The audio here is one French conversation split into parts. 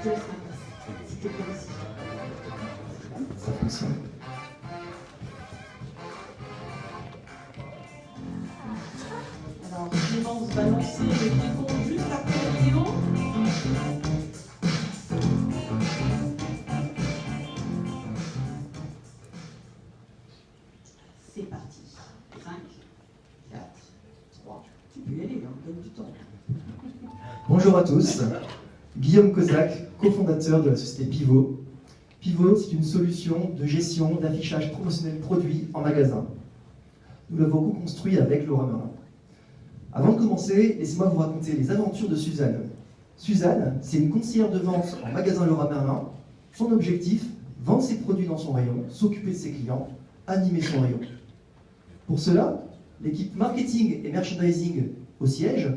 te laisse ma place, si t'es bien ici. Ça fonctionne. Alors, Clémence va lancer le décompte juste après Théo. C'est parti. 5, 4, 3. Tu peux y aller, hein, donne du temps. Bonjour à tous, Guillaume Kozak, cofondateur de la société Pivot. Pivot, c'est une solution de gestion d'affichage promotionnel produit en magasin. Nous l'avons co-construit avec Laura Merlin. Avant de commencer, laissez-moi vous raconter les aventures de Suzanne. Suzanne, c'est une conseillère de vente en magasin Laura Merlin. Son objectif, vendre ses produits dans son rayon, s'occuper de ses clients, animer son rayon. Pour cela, l'équipe marketing et merchandising au siège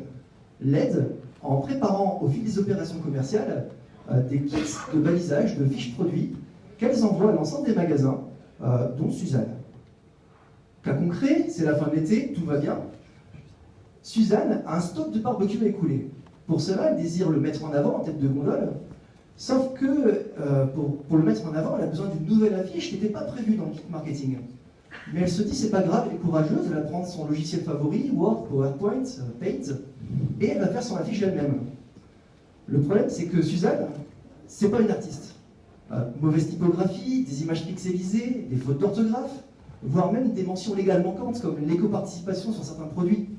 l'aide en préparant au fil des opérations commerciales des kits de balisage de fiches produits qu'elles envoient à l'ensemble des magasins, dont Suzanne. Cas concret, c'est la fin de l'été, tout va bien. Suzanne a un stock de barbecue à écouler. Pour cela, elle désire le mettre en avant en tête de gondole, sauf que pour le mettre en avant, elle a besoin d'une nouvelle affiche qui n'était pas prévue dans le kit marketing. Mais elle se dit, c'est pas grave, elle est courageuse, elle va prendre son logiciel favori, Word, PowerPoint, Paint, et elle va faire son affiche elle-même. Le problème, c'est que Suzanne, c'est pas une artiste. Mauvaise typographie, des images pixelisées, des fautes d'orthographe, voire même des mentions légales manquantes comme l'éco-participation sur certains produits.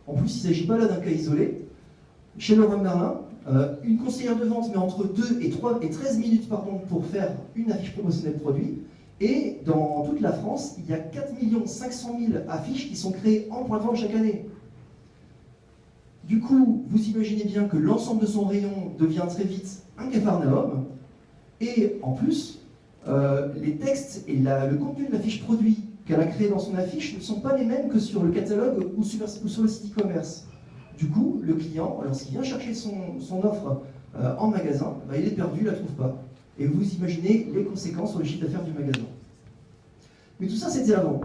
En plus, il ne s'agit pas là d'un cas isolé. Chez Laura Merlin, une conseillère de vente met entre 2 et 13 minutes pour faire une affiche promotionnelle produit. Et dans toute la France, il y a 4 500 000 affiches qui sont créées en point de vente chaque année. Du coup, vous imaginez bien que l'ensemble de son rayon devient très vite un capharnaüm. Et en plus, les textes et le contenu de la fiche produit qu'elle a créé dans son affiche ne sont pas les mêmes que sur le catalogue ou sur le site e-commerce. Du coup, le client, lorsqu'il vient chercher son offre en magasin, il est perdu, il ne la trouve pas. Et vous imaginez les conséquences sur le chiffre d'affaires du magasin. Mais tout ça, c'était avant.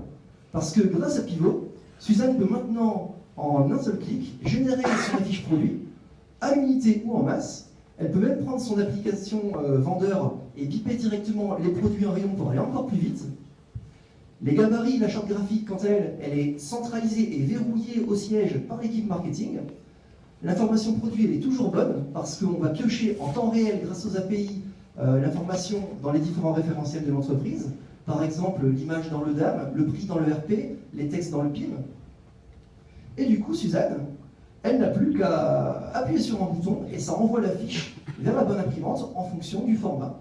Parce que grâce à Pivot, Suzanne peut maintenant, en un seul clic, générer son affiche produit, à l'unité ou en masse. Elle peut même prendre son application vendeur et biper directement les produits en rayon pour aller encore plus vite. Les gabarits, la charte graphique, quant à elle, elle est centralisée et verrouillée au siège par l'équipe marketing. L'information produit, elle est toujours bonne parce qu'on va piocher en temps réel, grâce aux API, l'information dans les différents référentiels de l'entreprise. Par exemple, l'image dans le DAM, le prix dans le RP, les textes dans le PIM. Et du coup, Suzanne, elle n'a plus qu'à appuyer sur un bouton et ça envoie la fiche vers la bonne imprimante en fonction du format.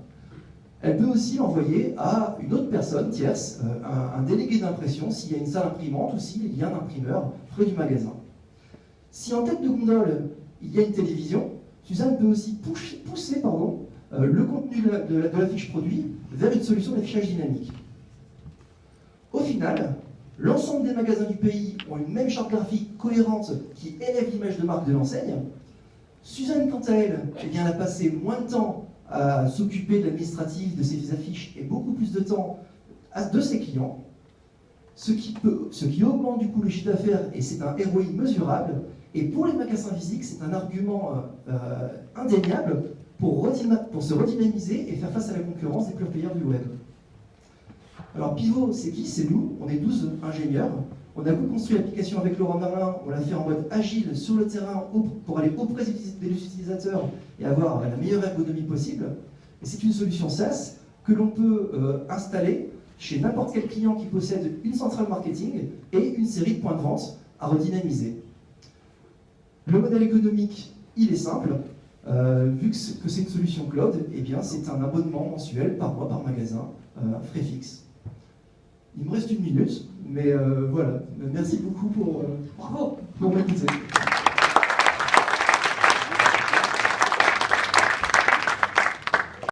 Elle peut aussi l'envoyer à une autre personne tierce, un délégué d'impression, s'il y a une salle imprimante ou s'il y a un imprimeur près du magasin. Si en tête de gondole, il y a une télévision, Suzanne peut aussi pousser le contenu de la fiche produit vers une solution d'affichage dynamique. Au final, l'ensemble des magasins du pays ont une même charte graphique cohérente qui élève l'image de marque de l'enseigne. Suzanne, quant à elle, elle a passé moins de temps à s'occuper de l'administratif de ses affiches et beaucoup plus de temps de ses clients, ce qui augmente du coup le chiffre d'affaires et c'est un ROI mesurable. Et pour les magasins physiques, c'est un argument indéniable pour se redynamiser et faire face à la concurrence des pure players du web. Alors Pivot, c'est qui? C'est nous, on est 12 ingénieurs. On a construit l'application avec Laura Merlin, on l'a fait en mode agile sur le terrain pour aller auprès des utilisateurs et avoir la meilleure ergonomie possible. Et c'est une solution SaaS que l'on peut installer chez n'importe quel client qui possède une centrale marketing et une série de points de vente à redynamiser. Le modèle économique, il est simple. Vu que c'est une solution cloud, eh bien c'est un abonnement mensuel par mois, par magasin, frais fixe. Il me reste 1 minute, mais voilà. Merci beaucoup pour m'écouter.